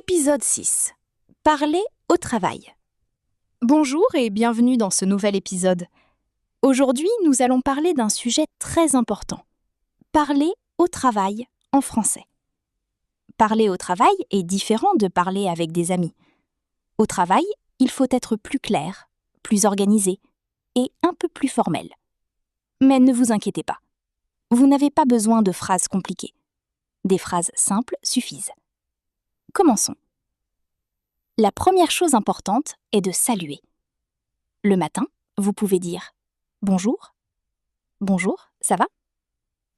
Épisode 6. Parler au travail. Bonjour et bienvenue dans ce nouvel épisode. Aujourd'hui, nous allons parler d'un sujet très important. Parler au travail en français. Parler au travail est différent de parler avec des amis. Au travail, il faut être plus clair, plus organisé et un peu plus formel. Mais ne vous inquiétez pas. Vous n'avez pas besoin de phrases compliquées. Des phrases simples suffisent. Commençons. La première chose importante est de saluer. Le matin, vous pouvez dire « Bonjour »,« Bonjour, ça va ?»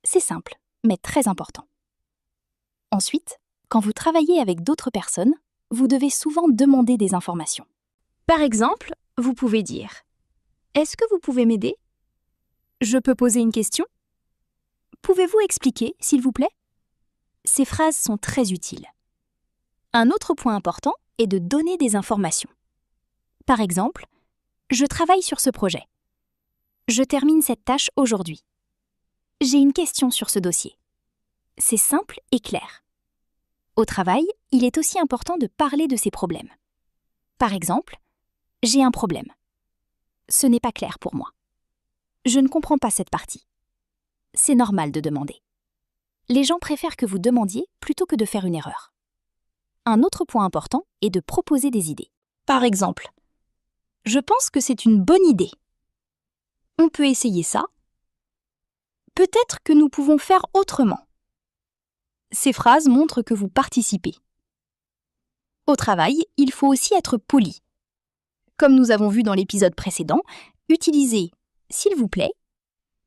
C'est simple, mais très important. Ensuite, quand vous travaillez avec d'autres personnes, vous devez souvent demander des informations. Par exemple, vous pouvez dire « Est-ce que vous pouvez m'aider ? Je peux poser une question ? Pouvez-vous expliquer, s'il vous plaît ?» Ces phrases sont très utiles. Un autre point important est de donner des informations. Par exemple, « Je travaille sur ce projet. Je termine cette tâche aujourd'hui. J'ai une question sur ce dossier. » C'est simple et clair. Au travail, il est aussi important de parler de ses problèmes. Par exemple, « J'ai un problème. Ce n'est pas clair pour moi. Je ne comprends pas cette partie. » C'est normal de demander. Les gens préfèrent que vous demandiez plutôt que de faire une erreur. Un autre point important est de proposer des idées. Par exemple, « Je pense que c'est une bonne idée. On peut essayer ça. Peut-être que nous pouvons faire autrement. » Ces phrases montrent que vous participez. Au travail, il faut aussi être poli. Comme nous avons vu dans l'épisode précédent, utilisez « s'il vous plaît »,«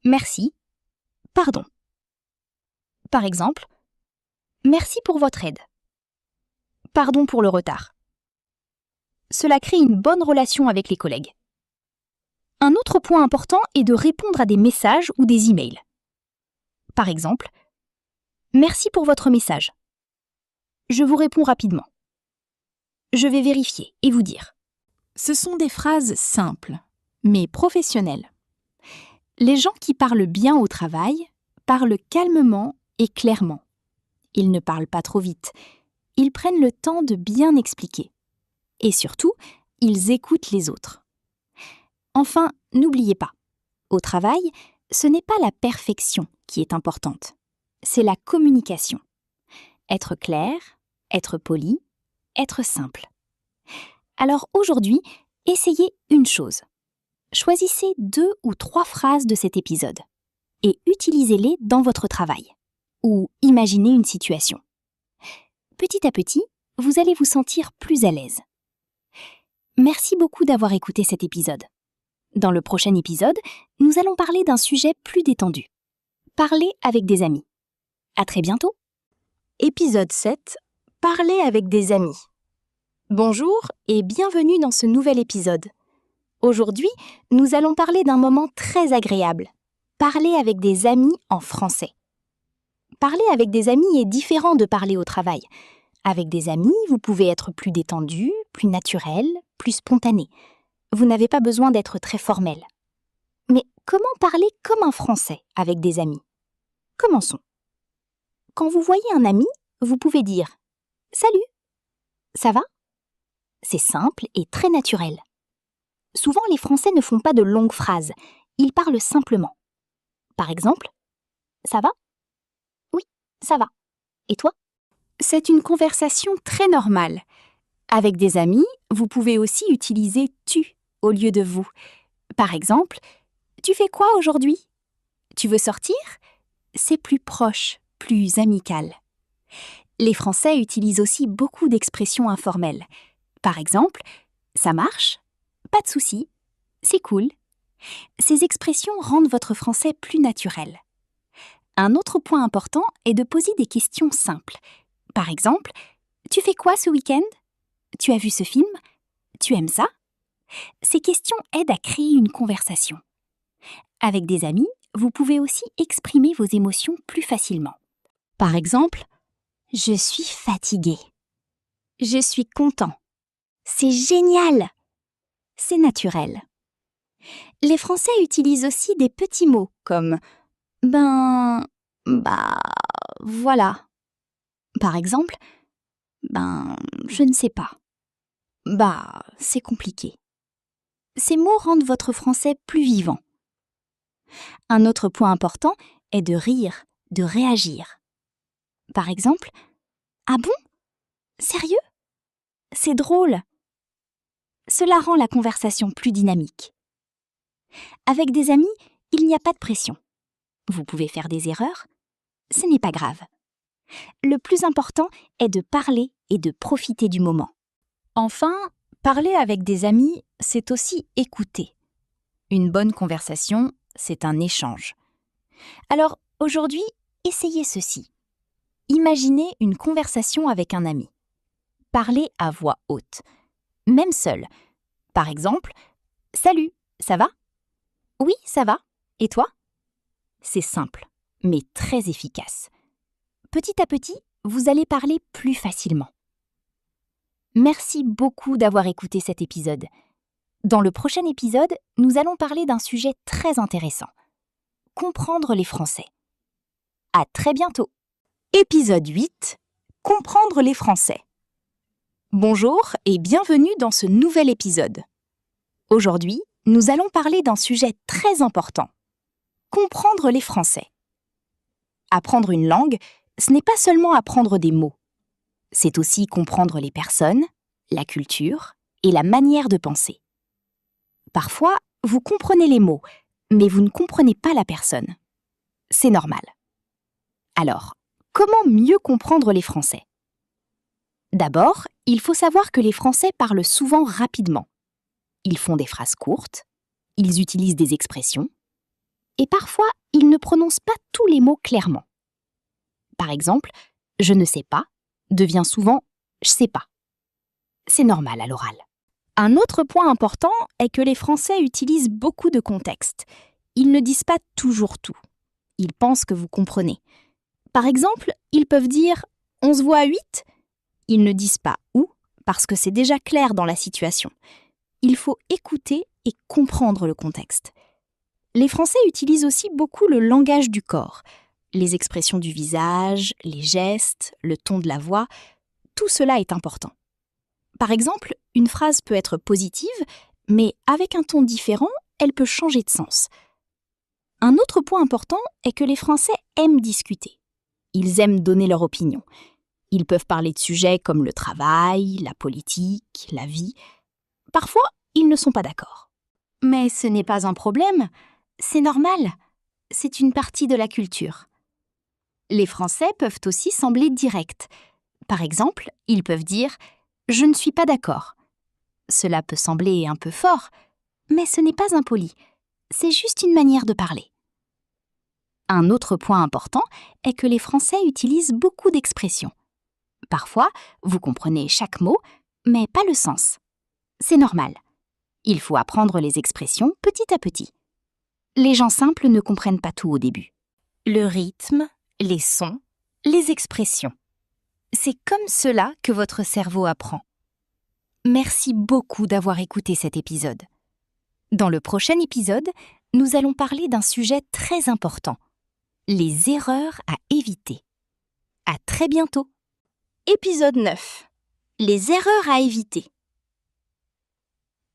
merci »,« pardon ». Par exemple, « Merci pour votre aide. Pardon pour le retard. » Cela crée une bonne relation avec les collègues. Un autre point important est de répondre à des messages ou des emails. Par exemple, « Merci pour votre message. Je vous réponds rapidement. Je vais vérifier et vous dire. » Ce sont des phrases simples, mais professionnelles. Les gens qui parlent bien au travail parlent calmement et clairement. Ils ne parlent pas trop vite. Ils prennent le temps de bien expliquer. Et surtout, ils écoutent les autres. Enfin, n'oubliez pas, au travail, ce n'est pas la perfection qui est importante. C'est la communication. Être clair, être poli, être simple. Alors aujourd'hui, essayez une chose. Choisissez 2 ou 3 phrases de cet épisode et utilisez-les dans votre travail. Ou imaginez une situation. Petit à petit, vous allez vous sentir plus à l'aise. Merci beaucoup d'avoir écouté cet épisode. Dans le prochain épisode, nous allons parler d'un sujet plus détendu. Parler avec des amis. À très bientôt. Épisode 7. Parler avec des amis. Bonjour et bienvenue dans ce nouvel épisode. Aujourd'hui, nous allons parler d'un moment très agréable. Parler avec des amis en français. Parler avec des amis est différent de parler au travail. Avec des amis, vous pouvez être plus détendu, plus naturel, plus spontané. Vous n'avez pas besoin d'être très formel. Mais comment parler comme un Français avec des amis ? Commençons. Quand vous voyez un ami, vous pouvez dire « Salut !»« Ça va ?» C'est simple et très naturel. Souvent, les Français ne font pas de longues phrases. Ils parlent simplement. Par exemple, « Ça va ? » ?»« Oui, ça va. Et toi ?» C'est une conversation très normale. Avec des amis, vous pouvez aussi utiliser « tu » au lieu de « vous ». Par exemple, « Tu fais quoi aujourd'hui ? Tu veux sortir ?» C'est plus proche, plus amical. Les Français utilisent aussi beaucoup d'expressions informelles. Par exemple, « Ça marche ? Pas de souci. C'est cool. » Ces expressions rendent votre français plus naturel. Un autre point important est de poser des questions simples. Par exemple, « Tu fais quoi ce week-end ? Tu as vu ce film ? Tu aimes ça ?» Ces questions aident à créer une conversation. Avec des amis, vous pouvez aussi exprimer vos émotions plus facilement. Par exemple, « Je suis fatigué. » « Je suis content. » « C'est génial !» C'est naturel. Les Français utilisent aussi des petits mots comme « ben, bah, voilà ». Par exemple, Je ne sais pas. C'est compliqué. Ces mots rendent votre français plus vivant. Un autre point important est de rire, de réagir. Par exemple, « Ah bon? Sérieux? C'est drôle !» Cela rend la conversation plus dynamique. Avec des amis, il n'y a pas de pression. Vous pouvez faire des erreurs. Ce n'est pas grave. Le plus important est de parler et de profiter du moment. Enfin, parler avec des amis, c'est aussi écouter. Une bonne conversation, c'est un échange. Alors, aujourd'hui, essayez ceci. Imaginez une conversation avec un ami. Parlez à voix haute, même seul. Par exemple, « Salut, ça va ? » ?»« Oui, ça va. Et toi ?» C'est simple, mais très efficace. Petit à petit, vous allez parler plus facilement. Merci beaucoup d'avoir écouté cet épisode. Dans le prochain épisode, nous allons parler d'un sujet très intéressant. Comprendre les Français. À très bientôt. Épisode 8. Comprendre les Français. Bonjour et bienvenue dans ce nouvel épisode. Aujourd'hui, nous allons parler d'un sujet très important. Comprendre les Français. Apprendre une langue, ce n'est pas seulement apprendre des mots. C'est aussi comprendre les personnes, la culture et la manière de penser. Parfois, vous comprenez les mots, mais vous ne comprenez pas la personne. C'est normal. Alors, comment mieux comprendre les Français ? D'abord, il faut savoir que les Français parlent souvent rapidement. Ils font des phrases courtes, ils utilisent des expressions, et parfois, ils ne prononcent pas tous les mots clairement. Par exemple, « je ne sais pas » devient souvent « je sais pas ». C'est normal à l'oral. Un autre point important est que les Français utilisent beaucoup de contexte. Ils ne disent pas toujours tout. Ils pensent que vous comprenez. Par exemple, ils peuvent dire « on se voit à 8 ?» Ils ne disent pas « où » parce que c'est déjà clair dans la situation. Il faut écouter et comprendre le contexte. Les Français utilisent aussi beaucoup le langage du corps. Les expressions du visage, les gestes, le ton de la voix, tout cela est important. Par exemple, une phrase peut être positive, mais avec un ton différent, elle peut changer de sens. Un autre point important est que les Français aiment discuter. Ils aiment donner leur opinion. Ils peuvent parler de sujets comme le travail, la politique, la vie. Parfois, ils ne sont pas d'accord. Mais ce n'est pas un problème, c'est normal. C'est une partie de la culture. Les Français peuvent aussi sembler directs. Par exemple, ils peuvent dire « je ne suis pas d'accord ». Cela peut sembler un peu fort, mais ce n'est pas impoli. C'est juste une manière de parler. Un autre point important est que les Français utilisent beaucoup d'expressions. Parfois, vous comprenez chaque mot, mais pas le sens. C'est normal. Il faut apprendre les expressions petit à petit. Les gens simples ne comprennent pas tout au début. Le rythme, les sons, les expressions. C'est comme cela que votre cerveau apprend. Merci beaucoup d'avoir écouté cet épisode. Dans le prochain épisode, nous allons parler d'un sujet très important. Les erreurs à éviter. À très bientôt. Épisode 9. Les erreurs à éviter.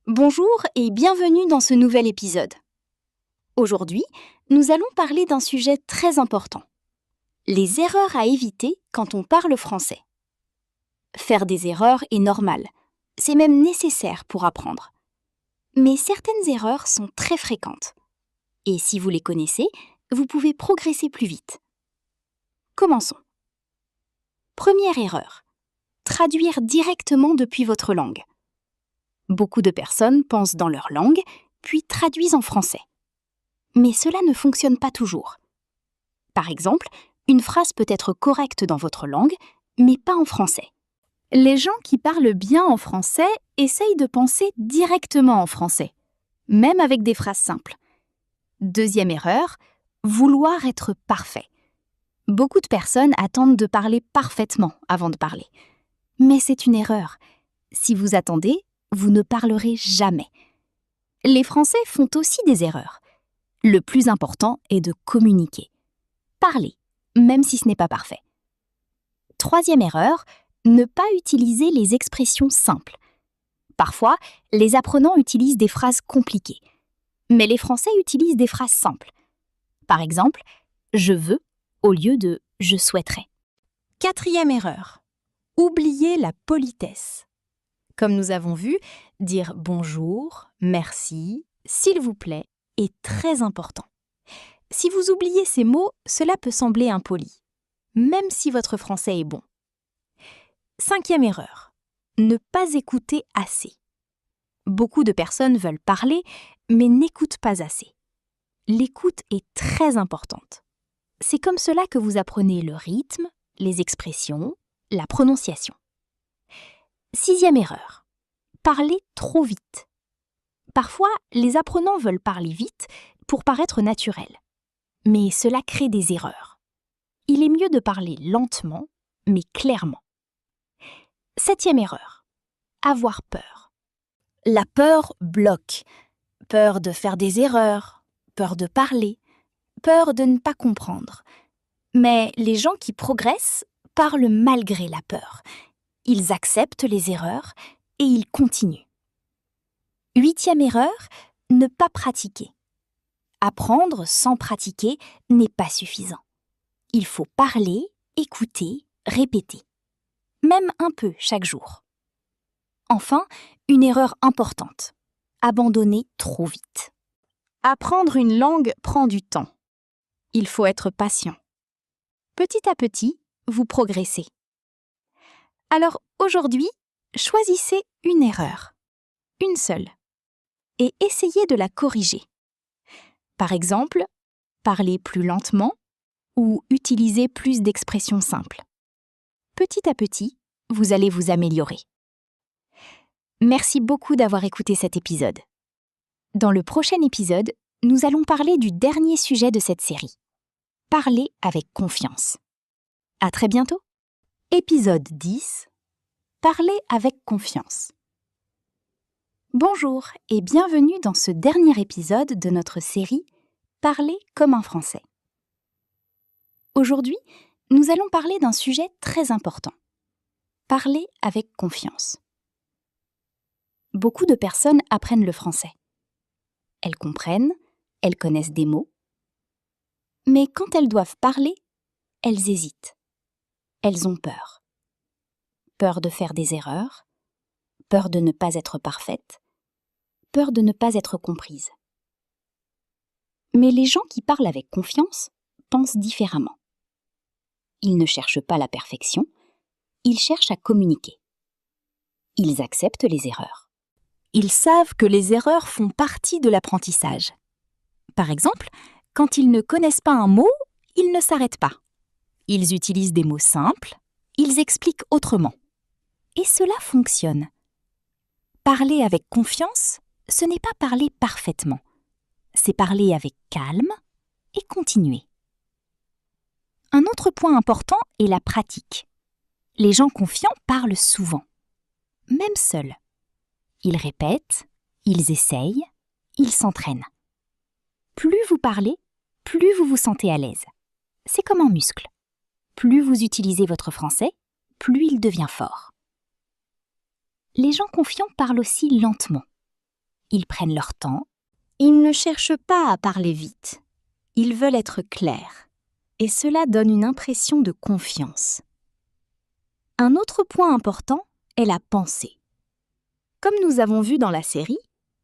Bonjour et bienvenue dans ce nouvel épisode. Aujourd'hui, nous allons parler d'un sujet très important. Les erreurs à éviter quand on parle français. Faire des erreurs est normal. C'est même nécessaire pour apprendre. Mais certaines erreurs sont très fréquentes. Et si vous les connaissez, vous pouvez progresser plus vite. Commençons. Première erreur. Traduire directement depuis votre langue. Beaucoup de personnes pensent dans leur langue, puis traduisent en français. Mais cela ne fonctionne pas toujours. Par exemple, une phrase peut être correcte dans votre langue, mais pas en français. Les gens qui parlent bien en français essayent de penser directement en français, même avec des phrases simples. Deuxième erreur, vouloir être parfait. Beaucoup de personnes attendent de parler parfaitement avant de parler. Mais c'est une erreur. Si vous attendez, vous ne parlerez jamais. Les Français font aussi des erreurs. Le plus important est de communiquer. Parler, même si ce n'est pas parfait. Troisième erreur, Ne pas utiliser les expressions simples. Parfois, les apprenants utilisent des phrases compliquées. Mais les Français utilisent des phrases simples. Par exemple, je veux au lieu de je souhaiterais. 4e erreur. Oublier la politesse. Comme nous avons vu, dire bonjour, merci, s'il vous plaît est très important. Si vous oubliez ces mots, cela peut sembler impoli, même si votre français est bon. 5e erreur. Ne pas écouter assez. Beaucoup de personnes veulent parler, mais n'écoutent pas assez. L'écoute est très importante. C'est comme cela que vous apprenez le rythme, les expressions, la prononciation. 6e erreur. Parler trop vite. Parfois, les apprenants veulent parler vite pour paraître naturels. Mais cela crée des erreurs. Il est mieux de parler lentement, mais clairement. 7e erreur. Avoir peur. La peur bloque. Peur de faire des erreurs, peur de parler, peur de ne pas comprendre. Mais les gens qui progressent parlent malgré la peur. Ils acceptent les erreurs et ils continuent. 8e erreur, ne pas pratiquer. Apprendre sans pratiquer n'est pas suffisant. Il faut parler, écouter, répéter. Même un peu chaque jour. Enfin, une erreur importante. Abandonner trop vite. Apprendre une langue prend du temps. Il faut être patient. Petit à petit, vous progressez. Alors aujourd'hui, choisissez une erreur, une seule, et essayez de la corriger. Par exemple, parler plus lentement ou utiliser plus d'expressions simples. Petit à petit, vous allez vous améliorer. Merci beaucoup d'avoir écouté cet épisode. Dans le prochain épisode, nous allons parler du dernier sujet de cette série. Parler avec confiance. À très bientôt. Épisode 10. Parler avec confiance. Bonjour et bienvenue dans ce dernier épisode de notre série Parler comme un Français. Aujourd'hui, nous allons parler d'un sujet très important. Parler avec confiance. Beaucoup de personnes apprennent le français. Elles comprennent, elles connaissent des mots. Mais quand elles doivent parler, elles hésitent. Elles ont peur. Peur de faire des erreurs, peur de ne pas être parfaite, peur de ne pas être comprise. Mais les gens qui parlent avec confiance pensent différemment. Ils ne cherchent pas la perfection, ils cherchent à communiquer. Ils acceptent les erreurs. Ils savent que les erreurs font partie de l'apprentissage. Par exemple, quand ils ne connaissent pas un mot, ils ne s'arrêtent pas. Ils utilisent des mots simples, ils expliquent autrement. Et cela fonctionne. Parler avec confiance, ce n'est pas parler parfaitement. C'est parler avec calme et continuer. Un autre point important est la pratique. Les gens confiants parlent souvent, même seuls. Ils répètent, ils essayent, ils s'entraînent. Plus vous parlez, plus vous vous sentez à l'aise. C'est comme un muscle. Plus vous utilisez votre français, plus il devient fort. Les gens confiants parlent aussi lentement. Ils prennent leur temps. Ils ne cherchent pas à parler vite. Ils veulent être clairs. Et cela donne une impression de confiance. Un autre point important est la pensée. Comme nous avons vu dans la série,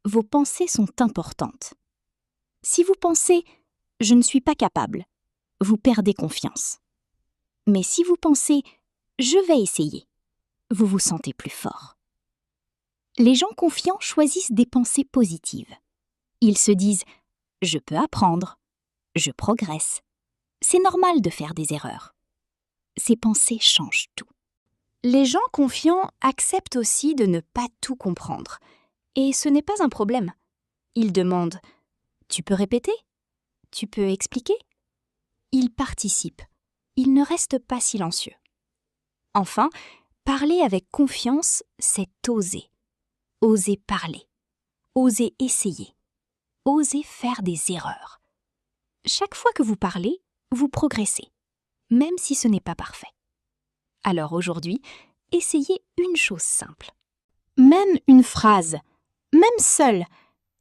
vos pensées sont importantes. Si vous pensez « je ne suis pas capable », vous perdez confiance. Mais si vous pensez « je vais essayer », vous vous sentez plus fort. Les gens confiants choisissent des pensées positives. Ils se disent « je peux apprendre »,« je progresse ». C'est normal de faire des erreurs. Ces pensées changent tout. Les gens confiants acceptent aussi de ne pas tout comprendre. Et ce n'est pas un problème. Ils demandent « tu peux répéter ? Tu peux expliquer ?» Ils participent. Ils ne restent pas silencieux. Enfin, parler avec confiance, c'est oser. Oser parler. Oser essayer. Oser faire des erreurs. Chaque fois que vous parlez, vous progressez, même si ce n'est pas parfait. Alors aujourd'hui, essayez une chose simple. Même une phrase, même seule,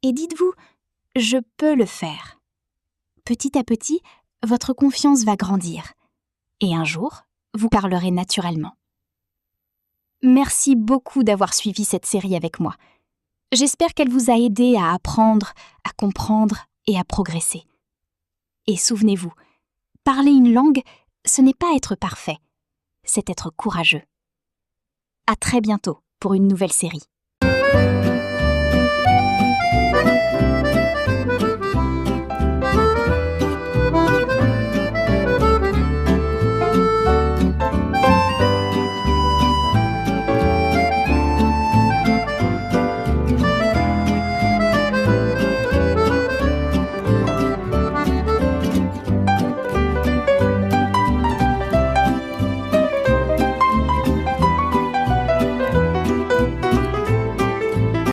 et dites-vous « je peux le faire ». Petit à petit, votre confiance va grandir. Et un jour, vous parlerez naturellement. Merci beaucoup d'avoir suivi cette série avec moi. J'espère qu'elle vous a aidé à apprendre, à comprendre et à progresser. Et souvenez-vous, parler une langue, ce n'est pas être parfait, c'est être courageux. À très bientôt pour une nouvelle série.